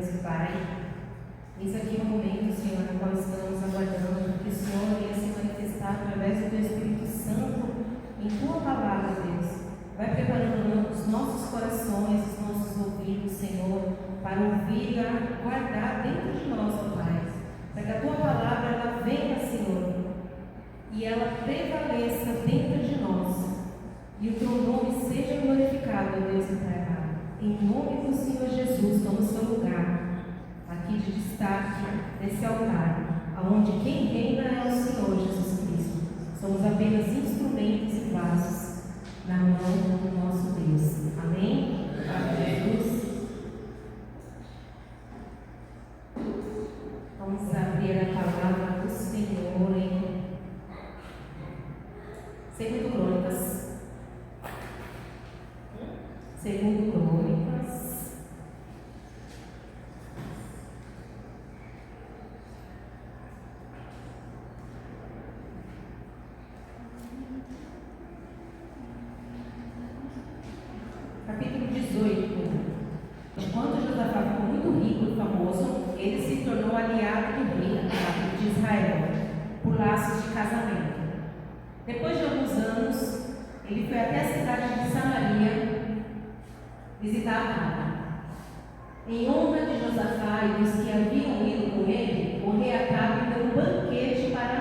Deus e Pai, isso aqui é um momento, Senhor, no qual estamos aguardando que o Senhor venha se manifestar através do Teu Espírito Santo em Tua palavra, Deus. Vai preparando os nossos corações, os nossos ouvidos, Senhor, para ouvir e guardar dentro de nós, ó Pai, para que a Tua palavra ela venha, Senhor, e ela prevaleça dentro de nós, e o Teu nome seja glorificado, ó Deus eterno. Em nome do Senhor Jesus, toma o seu lugar aqui de destaque nesse altar, aonde quem reina é o Senhor Jesus Cristo. Somos apenas instrumentos e vasos na mão do nosso Deus. Amém? Amém. Jesus. Vamos abrir a palavra do Senhor em 2 Crônicas. 2 Crônicas. Capítulo 18. Enquanto Josafá ficou muito rico e famoso, ele se tornou aliado do rei Acabe de Israel, por laços de casamento. Depois de alguns anos, ele foi até a cidade de Samaria visitar Acabe. Em honra de Josafá e dos que haviam ido com ele, o rei Acabe deu um banquete para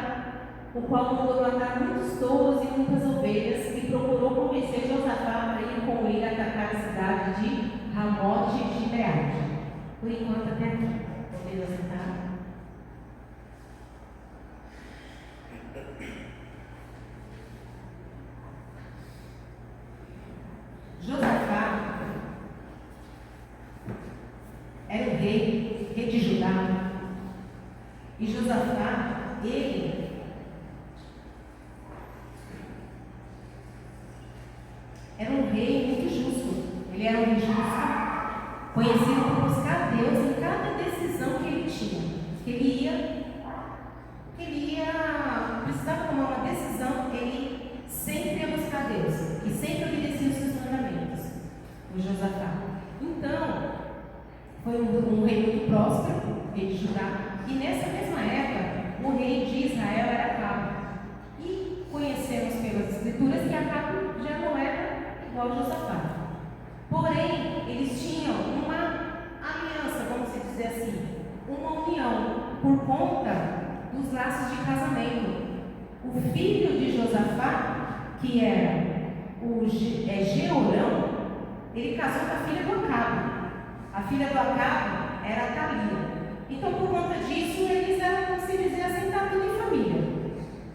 o qual mandou matar muitos touros e muitas ovelhas e procurou convencer Josafá para ir com ele atacar a cidade de Ramote de Gileade. Por enquanto até aqui. Podemos sentar? Josafá era o rei de Judá. E Josafá, ele era um rei muito justo. Ele era um rei justo, conhecido por buscar Deus em cada decisão que ele tinha. Que ele precisava tomar uma decisão, ele sempre ia buscar Deus e sempre obedecia os seus mandamentos. O Josafá. Então, foi um rei muito próspero, rei de Judá, e nessa mesma época, o rei de Israel era Acabe. E conhecemos pelas escrituras que Acabe já não era igual a Josafá. Porém, eles tinham uma aliança, vamos dizer assim, uma união, por conta dos laços de casamento. O filho de Josafá, que era Jeorão, ele casou com a filha do Acabe. A filha do Acabe era Atalia. Então, por conta disso, eles eram, como se dizer, assim, tá tudo em família,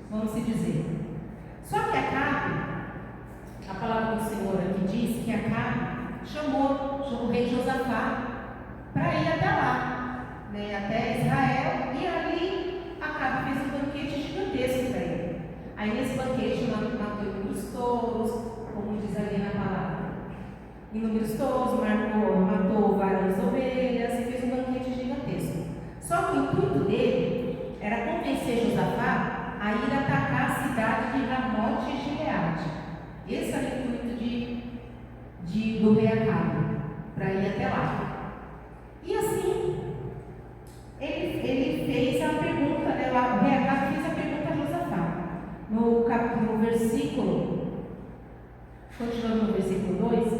vamos se dizer. Só que Acabe, a palavra do Senhor aqui diz que Acabe chamou o rei Josafá para ir até lá, né, até Israel, e ali Acabe fez um banquete gigantesco para ele. Aí nesse banquete matou inúmeros touros, como diz ali na palavra. Inúmeros touros, matou várias ovelhas e fez um banquete gigantesco. Do Só que o intuito dele era convencer Josafá a ir atacar a cidade de Ramote e Gileade. Esse era o intuito do rei Acabe, para ir até lá. E assim, ele fez a pergunta, o rei Acabe fez a pergunta a Josafá. No versículo, continuando no versículo 2,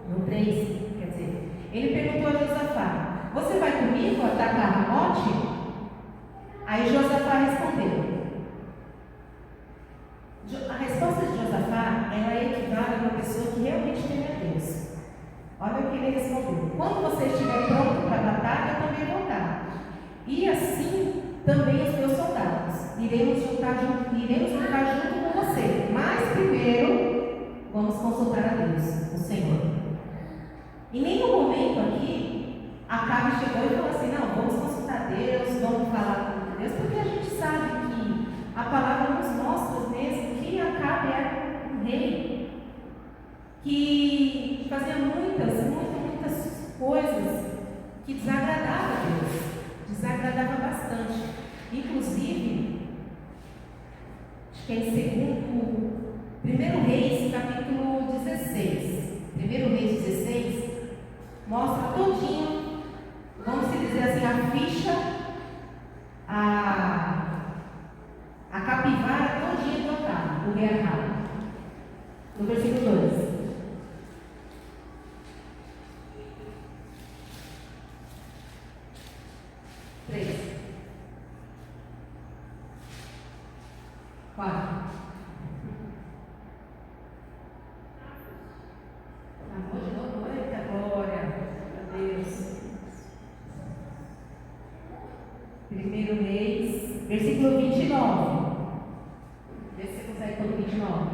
no 3, quer dizer, ele perguntou a Josafá: você vai comigo atacar Ramote? Aí Josafá respondeu. A resposta de Josafá, ela equivale a uma pessoa que realmente teme a Deus. Olha o que ele respondeu: quando você estiver pronto para a batalha, eu também vou dar. E assim também os meus soldados. Iremos lutar junto com você. Mas primeiro, vamos consultar a Deus, o Senhor. Em nenhum momento aqui, Acabe chegou e falou assim: não, vamos consultar Deus, vamos falar com Deus, porque a gente sabe que a palavra nos mostra mesmo que Acabe era um rei que fazia muitas coisas que desagradavam a Deus, desagradava bastante. Inclusive, acho que é em 1 Reis, capítulo 16. 1 Reis 16 mostra todinho vamos dizer assim, a ficha, a capivara todinha do Acabe, o rei Acabe. No versículo 2. Versículo 29. Vê se você consegue pelo 29.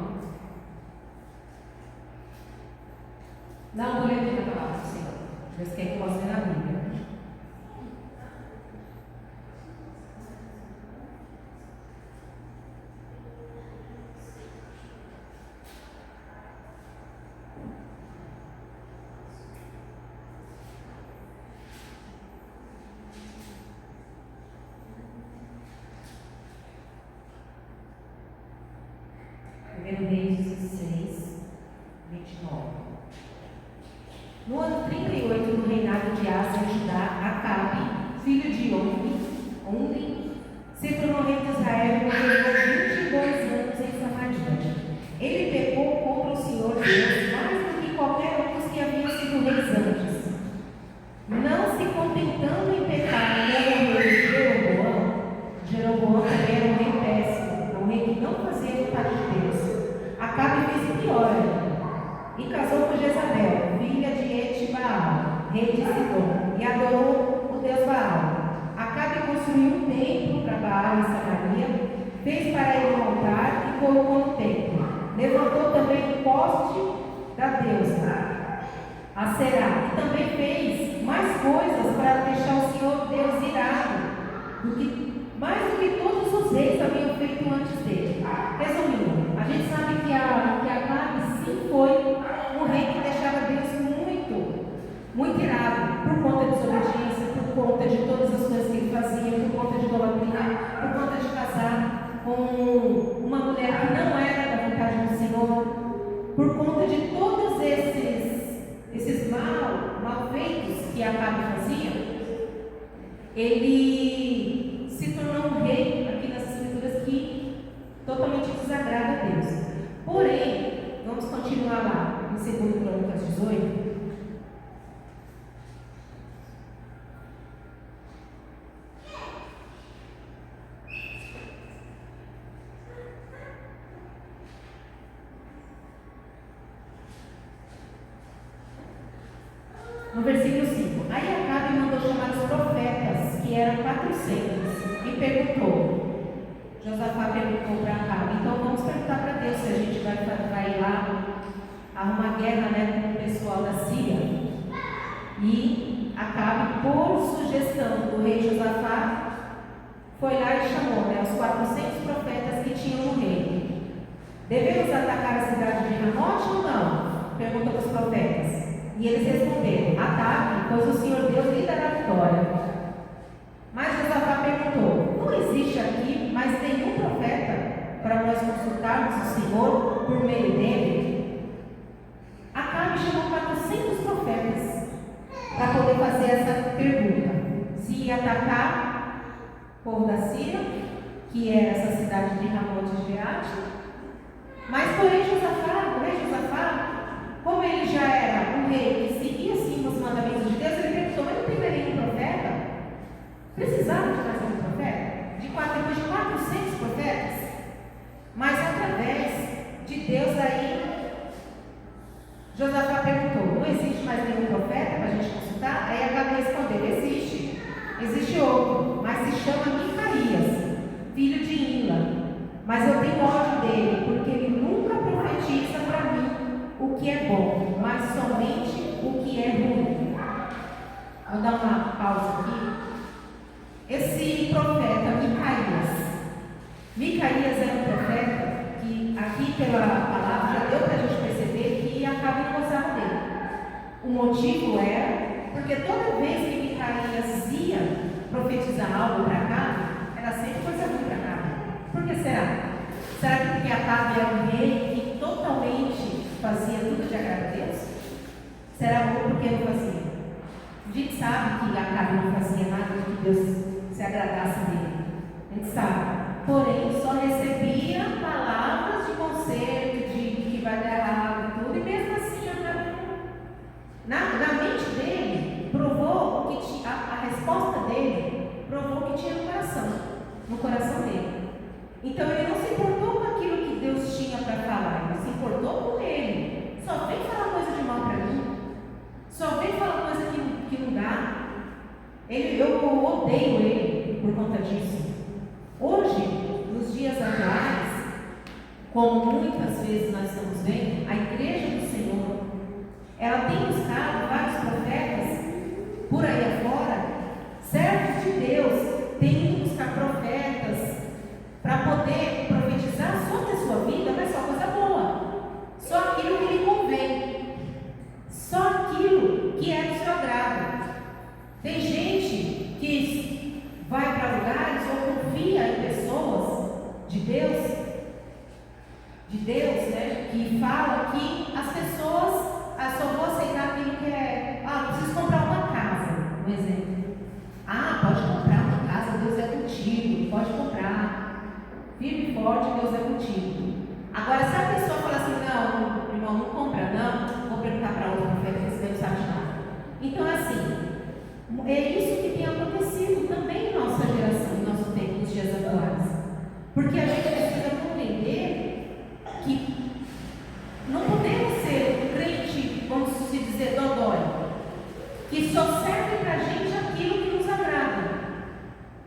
Não, vou ler aqui na palavra do Senhor. Deus quer que eu possa ler na Bíblia. Reis 16, 29. No ano 38 do reinado de Asa em Judá, Acabe, filho de Omri, se tornou rei de Israel e governou 22 anos em Samaria. Ele pecou contra o Senhor Deus mais do que qualquer um dos que haviam sido reis antes. Não se contentando em pecar como o rei Jeroboão também era um rei péssimo, um rei que não fazia a vontade de Deus. Acabe fez pior e casou com Jezabel, filha de Etibaal, rei de Sidom, e adorou o deus Baal. Acabe construiu um templo para Baal em Samaria, fez para ele um altar e colocou no templo. Levantou também o poste da deusa, a Será, e também fez mais coisas para deixar o Senhor Deus irado, mais do que todos os reis haviam feito antes dele. Resumindo, a gente sabe que Acabe sim foi um rei que deixava Deus muito irado, por conta de desobediência, por conta de todas as coisas que ele fazia, por conta de idolatria, por conta de casar com uma mulher que não era da vontade do Senhor, por conta de todos esses malfeitos que Acabe fazia. Ele se tornou um rei aqui nas escrituras que totalmente desagrada a Deus. Porém, vamos continuar lá em 2 Crônicas 18. No versículo 5. Aí Acabe mandou chamar os profetas, que eram 400, e perguntou. Josafá perguntou para Acabe: então vamos perguntar para Deus se a gente vai lá arrumar guerra, com o pessoal da Síria. E Acabe, por sugestão do rei Josafá, foi lá e chamou os 400 profetas que tinham no reino. Devemos atacar a cidade de Ramote ou não? Perguntou para os profetas. E eles responderam: ataque, pois o Senhor Deus lhe dará vitória. Mas Josafá perguntou: não existe aqui mais nenhum profeta para nós consultarmos o Senhor por meio dele? Acabe chamou 400 profetas para poder fazer essa pergunta: se ia atacar o povo da Síria, que era essa cidade de Ramote de Gileade. Mas porém o rei Josafá, como ele já era um rei que seguia sim os mandamentos de Deus, ele perguntou: mas não tem mais nenhum profeta? Precisava de mais um profeta? Depois de 400 profetas? Mas através de Deus aí, Josafá perguntou: não existe mais nenhum profeta para a gente consultar? Aí Acabe respondeu: existe outro, mas se chama Micaias, filho de Imla. Mas eu tenho ódio dele, porque ele nunca profetiza para mim o que é bom, mas somente o que é ruim. Vou dar uma pausa aqui. Esse profeta Micaias era um profeta que aqui pela palavra já deu para a gente perceber que Acabe não gostava dele. O motivo era porque toda vez que Micaias ia profetizar algo para Acabe, era sempre coisa ruim para Acabe. Por que será? Será que porque Acabe era um rei que totalmente fazia tudo de agrado a Deus? Será porque não fazia? A gente sabe que Acabe não fazia nada de que Deus se agradasse dele. A gente sabe. Porém, só recebia palavras de conselho, de que vai dar errado e tudo, e mesmo assim, na mente dele, provou que tinha, a resposta dele provou que tinha no coração dele. Então, ele não se importou com aquilo que Deus tinha para falar, ele se importou com ele. Só vem falar coisa de mal para mim, só vem falar coisa que não dá. Eu odeio ele por conta disso. Hoje, nos dias atuais, como muitas vezes nós estamos vendo, a igreja do Senhor, ela tem buscado vários profetas por aí afora, servos de Deus, tem que buscar profetas para poder profetizar sobre a sua vida, mas só coisa boa, só aquilo que lhe convém, só aquilo que é do seu agrado. Tem gente que vai para lugares ou confia em pessoas de Deus, né, que fala que as pessoas só vão aceitar aquilo que é. Preciso comprar uma casa, um exemplo. Pode comprar uma casa, Deus é contigo, pode comprar. Firme e forte, Deus é contigo. Agora, se a pessoa fala assim, não, irmão, não compra, não, vou perguntar para outro profeta, que você não sabe de nada. Então, assim, é isso que tem acontecido também em nossa geração, em nosso tempo, nos dias atuais. Porque a gente precisa compreender que não podemos ser um crente, vamos se dizer, dodói, que só serve para a gente aquilo que nos agrada,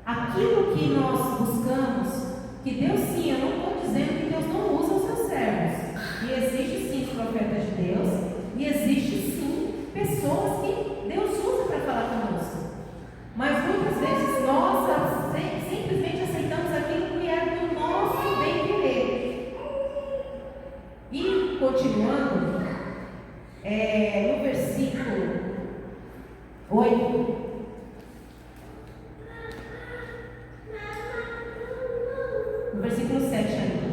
aquilo que nós buscamos, que Deus sim, eu não estou dizendo que Deus não usa os seus servos, e existe sim os profetas de Deus, e existe sim pessoas que Deus usa para falar conosco, mas muitas vezes nós simplesmente aceitamos aquilo que é do nosso bem-querer. E continuando, no versículo 8, no versículo 7 ainda,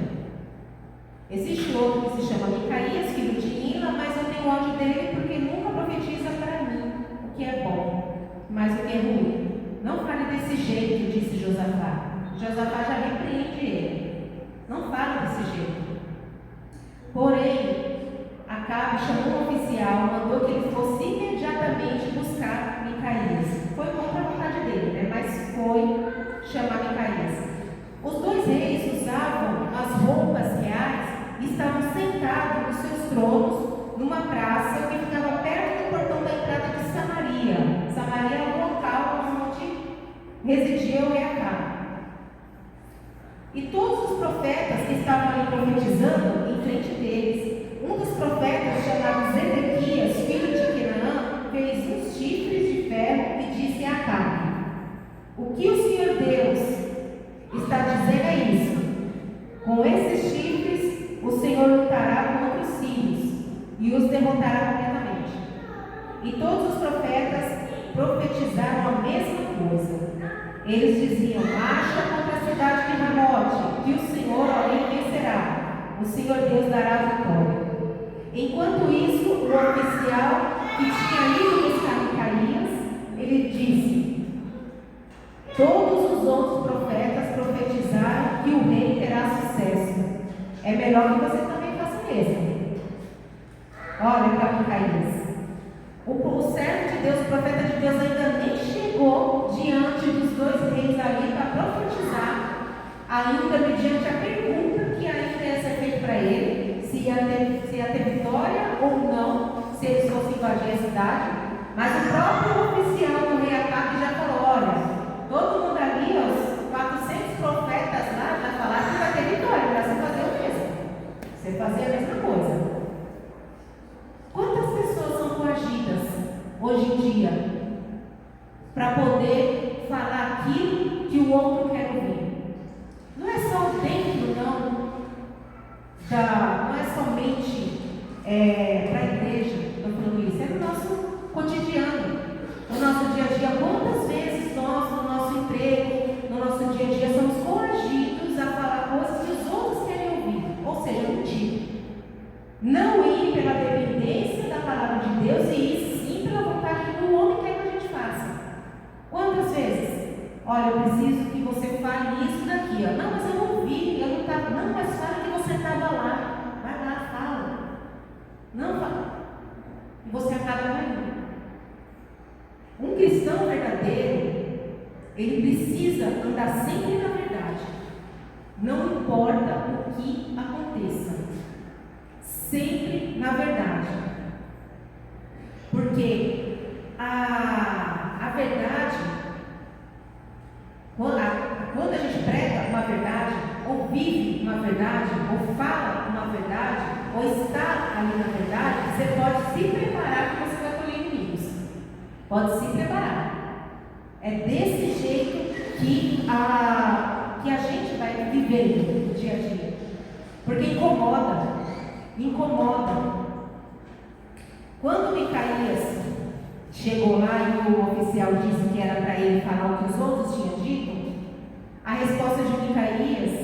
existe outro que se chama Micaías, filho de Ila, mas eu tenho ódio dele porque nunca profetiza para mim o que é bom, mas o que é ruim. Não fale desse jeito, disse Josafá. Josafá já repreende ele. Não fale desse jeito. Porém, Acabe chamou um oficial, mandou que ele fosse imediatamente buscar Micaías. Foi contra a vontade dele, né? Mas foi chamar Micaías. Os dois reis usavam as roupas reais e estavam sentados nos seus tronos numa praça que ficava perto do portão da entrada de Samaria. Samaria é o local onde residia o rei Acabe. E todos os profetas que estavam ali profetizando em frente deles, um dos profetas chamado Zedequias, filho de Quenaã, fez uns chifres de ferro e disse a Acabe: o que o Senhor Deus está dizendo é isso: com esses chifres o Senhor lutará contra os sírios e os derrotará completamente. E todos os profetas profetizaram a mesma coisa. Eles diziam: marcha contra a cidade de Ramote, que o Senhor ali vencerá. O Senhor Deus dará a vitória. Enquanto isso, o oficial que tinha ido buscar Micaías, ele disse: todos os outros profetas profetizaram que o rei terá sucesso. É melhor que você também faça o mesmo. Olha para Micaías. O servo de Deus, o profeta de Deus, ainda nem chegou diante dos dois reis ali para profetizar, ainda mediante a pergunta que ainda ia ser feita para ele, se ia ter vitória ou não, se eles fossem invadir a cidade. Mas o próprio oficial do rei Acabe já falou: olha, todo mundo ali, os 400 profetas lá, já falaram que vai ter vitória, para você fazer o mesmo, você fazer a mesma coisa. Quantas pessoas são coagidas hoje em dia para poder falar aquilo que o outro quer ouvir? Não é só dentro, não é somente para a igreja, estou falando isso, é no nosso cotidiano, no nosso dia a dia. Quantas vezes nós, no nosso emprego, no nosso dia a dia, somos coagidos a falar coisas que os outros querem ouvir, ou seja, mentir. Não ir pela dependência da palavra de Deus e ir sim pela vontade do homem que é que a gente olha, eu preciso que você fale isso daqui, ó. Não, mas eu não ouvi, eu não estava. Não, mas fala que você estava lá. Vai lá, fala. Não, fala. E você acaba caindo. Um cristão verdadeiro, ele precisa andar sempre na verdade. Não importa o que aconteça. Sempre na verdade. Porque a verdade, quando a gente prega uma verdade, ou vive uma verdade, ou fala uma verdade, ou está ali na verdade, você pode se preparar que você vai colher inimigos. Pode se preparar. É desse jeito que a gente vai viver no dia a dia. Porque incomoda. Quando Micaías chegou lá e o oficial disse que era para ele falar o que os outros tinham dito, a resposta de Micaías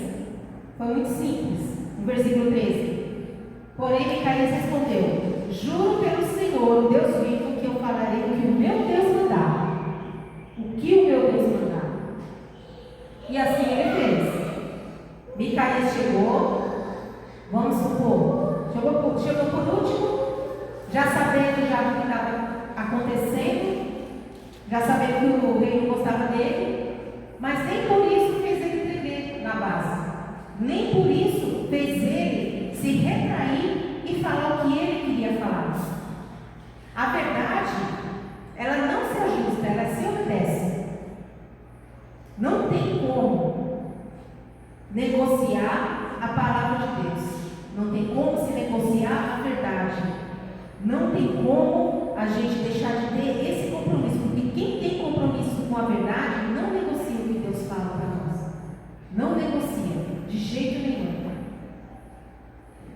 foi muito simples. No versículo 13. Porém, Micaías respondeu: juro pelo Senhor, o Deus vivo, que eu falarei o que o meu Deus mandar. O que o meu Deus mandar. E assim ele fez. Micaías chegou, vamos supor, chegou por último, já sabendo já o que estava acontecendo, já sabendo que o rei não gostava dele, mas nem por isso fez ele tremer na base, nem por isso fez ele se retrair e falar o que ele queria falar. A verdade, ela não se ajusta, ela se obedece. Não tem como negociar a palavra de Deus, não tem como se negociar a verdade, não tem como a gente deixar de ter esse compromisso, porque quem tem compromisso com a verdade não negocia o que Deus fala para nós, não negocia, de jeito nenhum.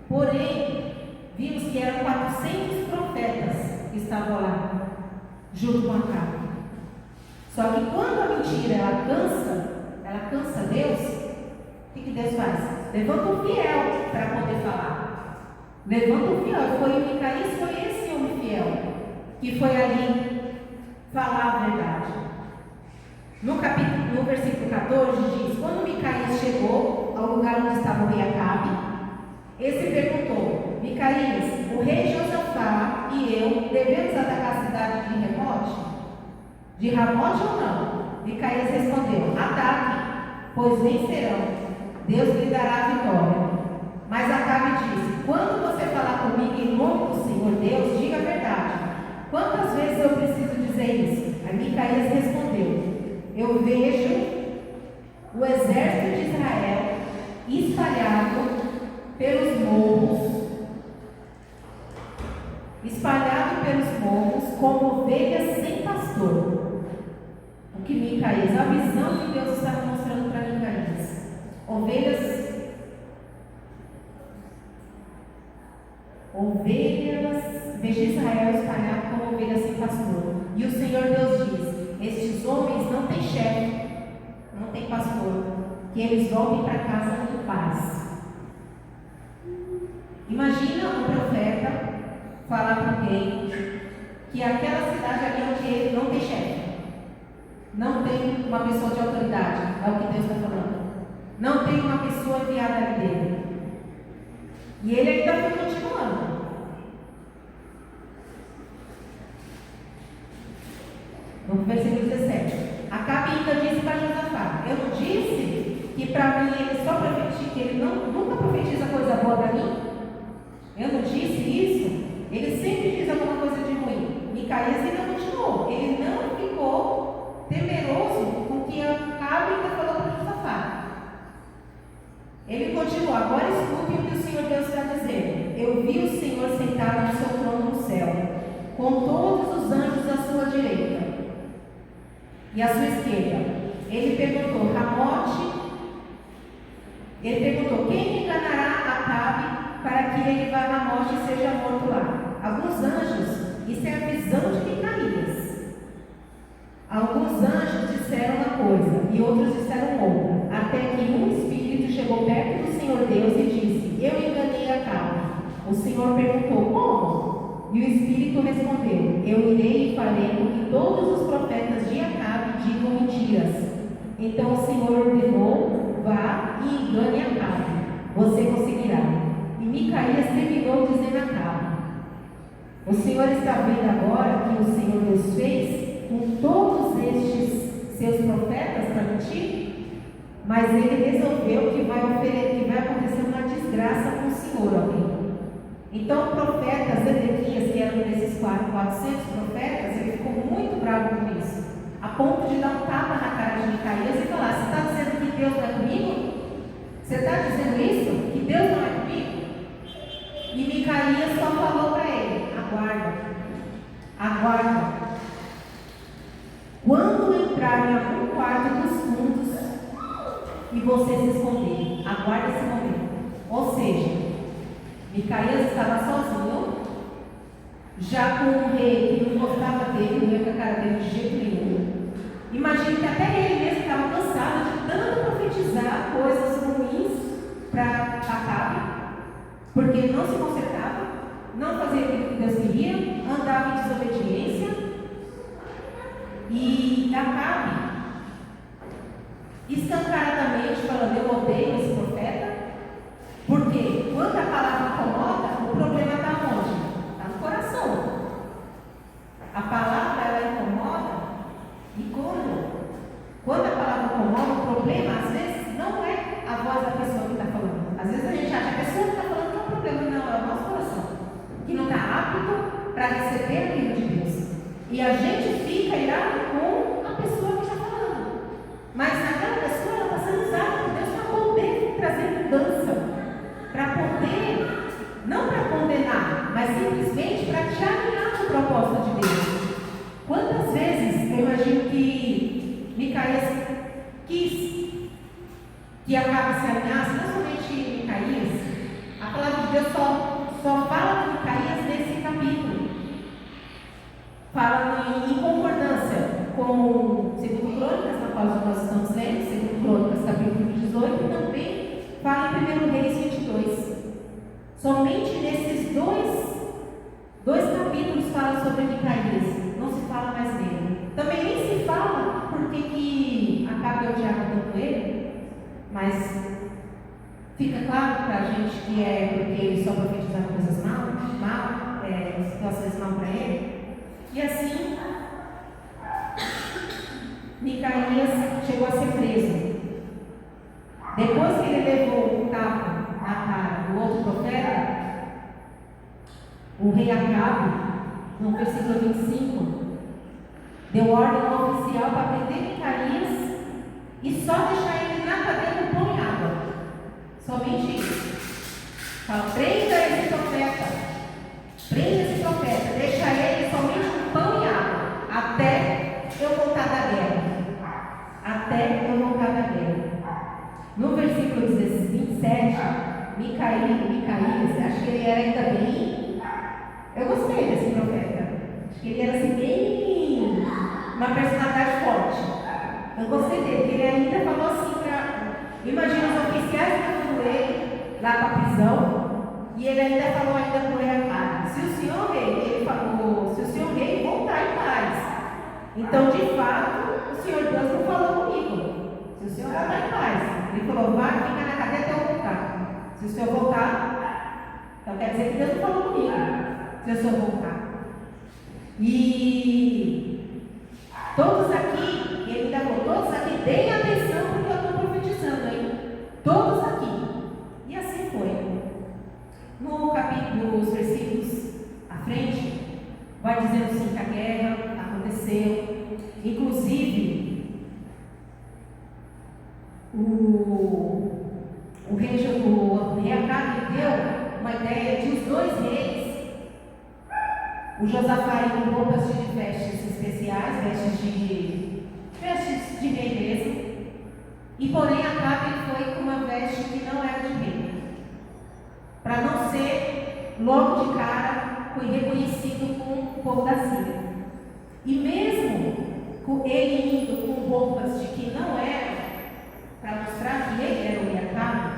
Porém, vimos que eram 400 profetas que estavam lá, junto com Acabe. Só que quando a mentira ela cansa Deus, o que Deus faz? Levanta um fiel para poder falar. Levanta um fiel. Foi o Micaías, foi esse homem fiel que foi ali falar a verdade. No versículo 14 diz: quando Micaías chegou ao lugar onde estava o rei Acabe, esse perguntou: Micaías, o rei Josafá e eu devemos atacar a cidade de Ramote? De Ramote ou não? Micaías respondeu: ataque, pois vencerão. Deus lhe dará a vitória. Mas Acabe disse: quando você falar comigo em nome do Senhor Deus, diga a verdade. Quantas vezes eu preciso dizer isso? Aí Micaías respondeu: eu vejo o exército de Israel espalhado pelos morros, como ovelhas sem pastor. O que Micaías, a visão que Deus estava mostrando para Micaías: vejo Israel espalhado como ovelhas sem pastor. E o Senhor Deus diz: estes homens não têm chefe, não têm pastor, que eles voltem para casa em paz. Imagina um profeta falar para alguém que aquela cidade ali onde ele não tem chefe, não tem uma pessoa de autoridade, é o que Deus está falando, não tem uma pessoa enviada ali dele. E ele ainda foi continuando. No versículo 17: Acabe ainda disse para Josafá: eu não disse que para mim ele só profetiza, que ele nunca profetiza coisa boa para mim? Eu não disse isso? Ele sempre diz alguma coisa de ruim. Micaías ainda continuou. Ele não ficou temeroso com o que Acabe ainda falou para Josafá. Ele continuou: agora escute o que o Senhor Deus está dizendo. Eu vi o Senhor sentado no seu trono no céu, com todos os anjos à sua direita e à sua esquerda. Ele perguntou: quem enganará Acabe para que ele vá a Ramote e seja morto lá? Alguns anjos, isso é a visão de Micaías. Alguns anjos disseram uma coisa e outros disseram outra, até que um espírito chegou perto do Senhor Deus e disse: eu enganei Acabe. O Senhor perguntou: como? E o espírito respondeu: eu irei e farei com que todos os profetas de Acabe digam mentiras, Então o Senhor ordenou: vá e engane Acabe, você conseguirá. E Micaías terminou dizendo a Acabe: o Senhor está vendo agora que o Senhor Deus fez com todos estes seus profetas para mentir? Mas ele resolveu que vai acontecer uma desgraça com o Senhor, ok? Então o profeta Zedequias, que era um desses 400 profetas, ele ficou muito bravo com isso, a ponto de dar um tapa na cara de Micaías e falar: você está dizendo que Deus não é comigo? Você está dizendo isso? Que Deus não é comigo? E Micaías só falou para ele: aguarda, aguarda. Quando entrar em algum quarto dos fundos e você se esconder, aguarda esse momento. Ou seja, Micaías estava sozinho, já com um rei que não gostava dele, não ia com a cara dele de jeito nenhum. Imagine que até ele mesmo estava cansado de tanto profetizar coisas ruins para Acabe, porque ele não se consertava, não fazia aquilo que Deus queria, andava em desobediência. E Acabe, escancaradamente falando: eu odeio esse profeta, porque quando a palavra incomoda, o problema está onde? Está no coração. A palavra, ela incomoda, e quando a palavra incomoda, o problema às vezes não é a voz da pessoa que está falando. Às vezes a gente acha que a pessoa que está falando não é o problema, não, é o nosso coração, que não está apto para receber aquilo de Deus. E a gente fica irado com a pessoa que está falando. Mas naquela pessoa, ela está sendo usada por Deus para poder trazer mudança, para poder, não para condenar, mas simplesmente para te alinhar com o propósito de Deus. Quantas vezes eu imagino que Micaías quis que Acabe se alinhasse, não somente Micaías, a palavra de Deus só fala de Micaías nesse capítulo. Fala em concordância com 2 Crônicas, na qual nós estamos lendo, 2 Crônicas, capítulo 18, e também fala em 1 Reis 22. Somente nesses dois capítulos fala sobre Micaías, não se fala mais nele. Também nem se fala porque que Acabe odiava tanto ele, mas fica claro para a gente que é porque ele só profetizava coisas situações mal para ele. E assim, Micaías chegou a ser preso. Depois que ele levou o tapa na cara do outro profeta, o rei Acabe, no versículo 25, deu ordem oficial para prender Micaías e só deixar ele na cadeia com pão e água. Somente isso. Fala: prenda esse profeta, deixa ele somente com pão e água, até eu voltar da guerra. Até eu voltar da guerra. No versículo 27, Micaías, acho que ele era ainda bem. Eu gostei desse profeta. Acho que ele era assim, bem. Uma personalidade forte. Eu gostei dele, porque ele ainda falou assim para. Imagina os oficiais levando ele lá para a prisão. E ele ainda falou para o rei Acabe: se o senhor rei, ele falou, se o senhor rei voltar em paz. Então, de fato, o Senhor Deus não falou comigo. Se o senhor voltar em paz, ele falou: vai, fica na cadeia até eu voltar. Se o senhor voltar, então quer dizer que Deus não falou comigo. Se o senhor voltar. E todos aqui, ele ainda falou: todos aqui, deem atenção porque eu estou profetizando, hein? Todos aqui. E assim foi. No capítulo, os versículos à frente, vai dizendo assim que a guerra aconteceu. Inclusive, o rei Acabe deu uma ideia de os dois reis, o Josafá com roupas de vestes especiais, vestes de rei mesmo, e porém Acabe foi com uma veste que não era de rei, para não ser logo de cara reconhecido com o povo da Síria. E mesmo com ele indo com roupas de que não era, para mostrar que ele era o rei Acabe,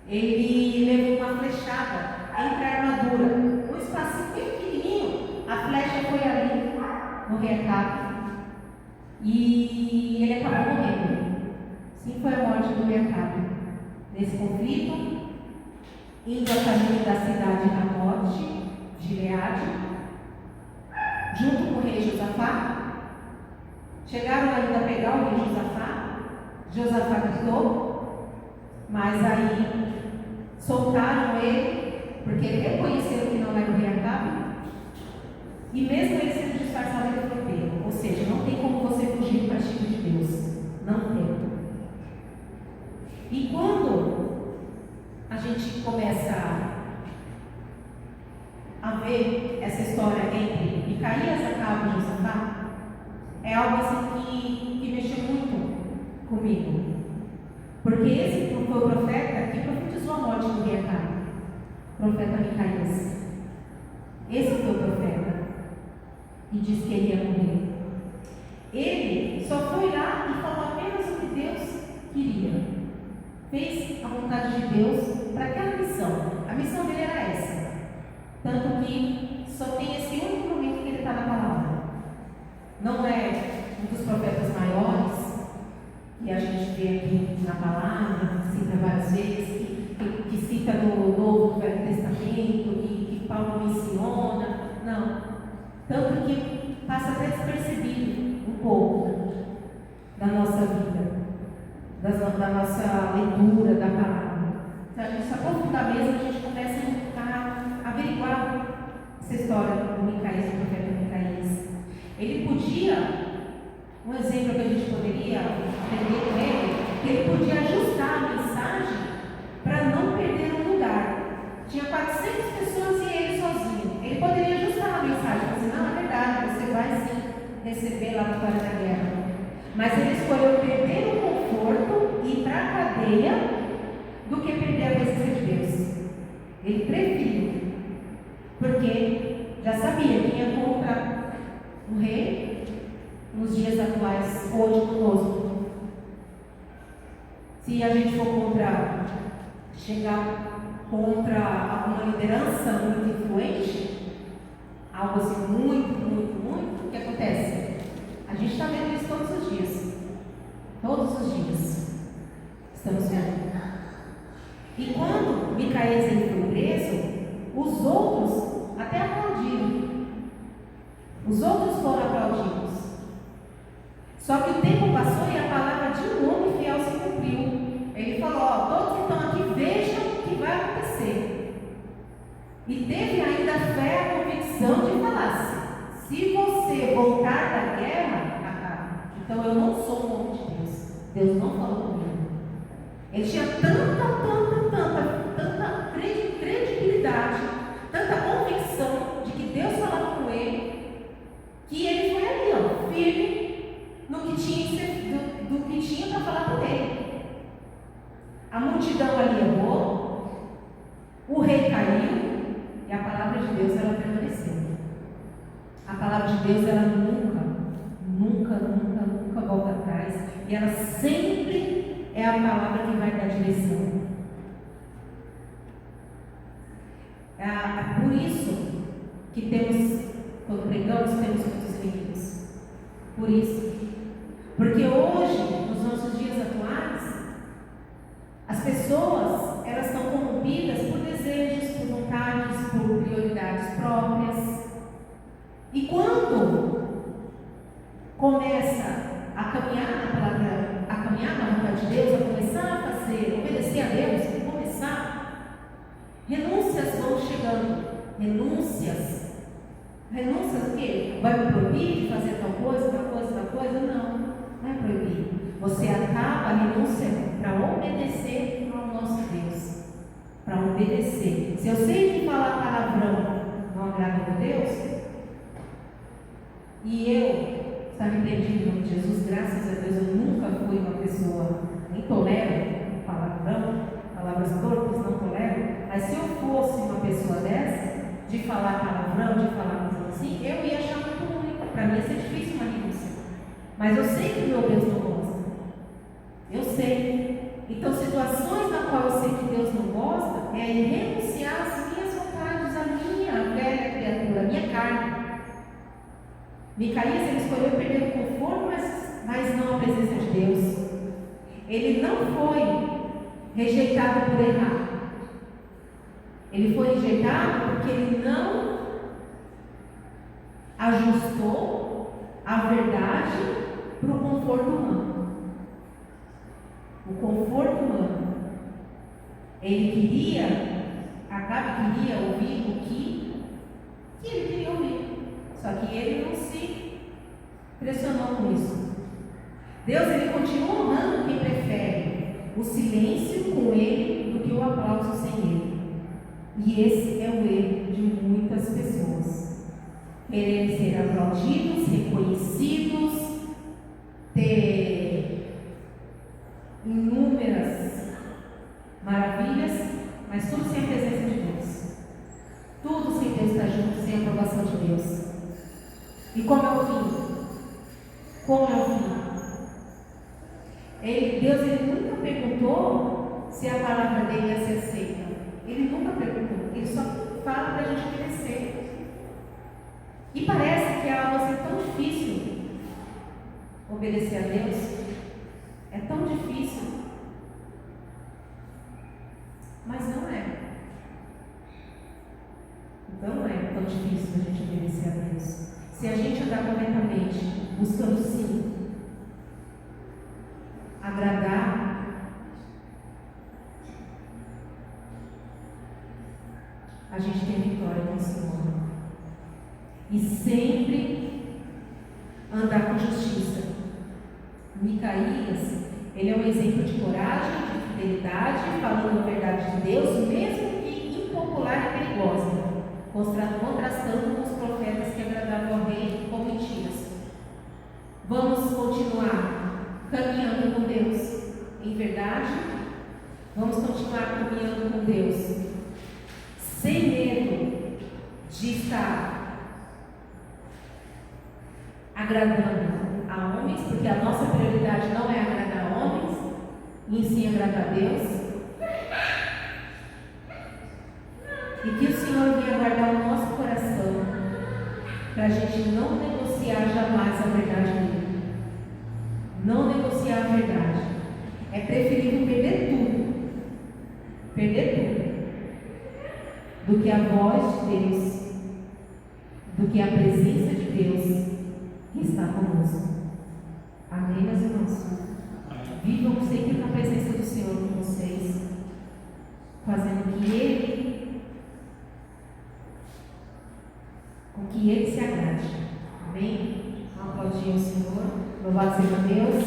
ele levou uma flechada entre a armadura, um espacinho bem pequenininho, a flecha foi ali no rei Acabe e ele acabou morrendo. Assim foi a morte do rei Acabe. Nesse conflito, indo a caminho da cidade da morte, Gileade, junto com o rei Josafá, chegaram ainda a pegar o rei Josafá. Josafá gritou, mas aí soltaram ele, porque ele reconheceu que não era o rei Acabe, e mesmo ele sendo disfarçado, ele foi pego. Ou seja, não tem como você fugir do castigo de Deus. Não tem. E quando a gente começa a ver essa história entre Micaías, Acabe e Josafá, é algo assim que mexeu muito comigo. Porque esse foi o profeta que profetizou a morte do rei Acabe, o profeta Micaías. Esse foi o profeta e disse que ele ia morrer. Ele só foi lá e falou apenas o que Deus queria. Fez a vontade de Deus para aquela missão. A missão dele era essa. Tanto que só tem esse único momento que ele está na palavra. Não é um dos profetas maiores que a gente vê aqui na palavra, que cita várias vezes, que cita no Novo Velho Testamento, que Paulo menciona. Não. Tanto que passa até despercebido um pouco da nossa vida, da nossa leitura da palavra. Se a gente se aprofundar mesmo, a gente começa a averiguar essa história do Micaías, do profeta Micaías. Ele podia, um exemplo que a gente poderia aprender com ele, que ele podia ajustar a mensagem para não perder um lugar. Tinha 400 pessoas e ele sozinho. Ele poderia ajustar a mensagem, mas não, é verdade, você vai sim receber lá a vitória da guerra. Mas ele escolheu perder o conforto e ir para a cadeia do que perder a presença de Deus. Ele preferiu, porque já sabia que ia contra o rei nos dias atuais, hoje conosco. Se a gente for chegar contra alguma liderança muito influente, algo assim muito, o que acontece? A gente está vendo isso todos os dias. Todos os dias. Estamos vendo. E quando Micaías foi preso, os outros até aplaudiram. Os outros foram aplaudidos. Só que o tempo passou e a palavra de um homem fiel se cumpriu. Ele falou, todos que estão aqui vejam o que vai acontecer. E teve ainda fé, a convicção de falar, se você voltar da guerra, Acabe, então eu não sou um homem de Deus. Deus não falou comigo. Ele tinha tanta credibilidade, tanta convicção de que Deus falava com ele, que ele foi ali, firme no que tinha para falar com ele. A multidão ali errou, o rei caiu, e a palavra de Deus ela permaneceu. A palavra de Deus ela nunca volta atrás, e ela sempre é a palavra que vai dar direção. É por isso que quando pregamos, temos muitos inimigos. Por isso. Porque hoje, nos nossos dias atuais, as pessoas, elas estão corrompidas por desejos, por vontades, por prioridades próprias. E quando começa a caminhar na palavra, a caminhar na vontade de Deus, a começar a fazer, obedecer a Deus, renúncias vão chegando. Renúncias o quê? Vai me proibir de fazer tal coisa? Não é proibir. Você acaba a renúncia para obedecer ao nosso Deus. Para obedecer. Se eu sei que falar palavrão não agrada a Deus, e eu está repreendido em nome de Jesus, graças a Deus, eu nunca fui uma pessoa, nem tolero palavrão, palavras torpes, não tolero. Mas se eu fosse uma pessoa dessa, de falar palavrão, de falar coisa assim, eu ia achar muito ruim. Para mim ia ser difícil uma renúncia. Mas eu sei que o meu Deus não gosta. Eu sei. Então, situações na qual eu sei que Deus não gosta, é renunciar às minhas vontades, à minha velha criatura, à minha carne. Micaías, ele escolheu perder o conforto, mas não a presença de Deus. ele não foi rejeitado por errar. Ele foi rejeitado porque ele não ajustou a verdade para o conforto humano. O conforto humano. Ele queria, Acabe queria ouvir o que ele queria ouvir. Só que ele não se pressionou com isso. Deus, ele continua honrando quem prefere o silêncio com ele do que o aplauso sem ele. E esse é o erro de muitas pessoas. Quererem ser aplaudidos, reconhecidos, ter inúmeras maravilhas, mas tudo sem a presença de Deus. Tudo sem Deus estar junto, sem a aprovação de Deus. E como é o fim? Como é o fim? Deus ele nunca perguntou se a palavra dele ia ser aceita. Ele nunca perguntou. Ele só fala para a gente obedecer. E parece que é algo assim tão difícil obedecer a Deus. É tão difícil. Mas não é. Então não é tão difícil a gente obedecer a Deus. Se a gente andar corretamente, buscando sim agradar, a gente tem vitória com o Senhor. E sempre andar com justiça. Micaías, ele é um exemplo de coragem, de fidelidade, falando a verdade de Deus, mesmo que impopular e perigosa, contrastando com os profetas que agradavam ao rei com mentiras. Vamos continuar caminhando com Deus em verdade, vamos continuar caminhando com Deus sem medo de estar agradando a homens, porque a nossa prioridade não é agradar a homens, e sim agradar a Deus. E que o Senhor venha guardar o nosso coração para a gente não negociar jamais a verdade dele. Não negociar a verdade. É preferível perder tudo, do que a voz de Deus, do que a presença de Deus que está conosco. Amém, meus irmãos? Vivam sempre na presença do Senhor com vocês, fazendo com que Ele se agrade. Amém? Vamos aplaudir o Senhor. Louvado seja Deus.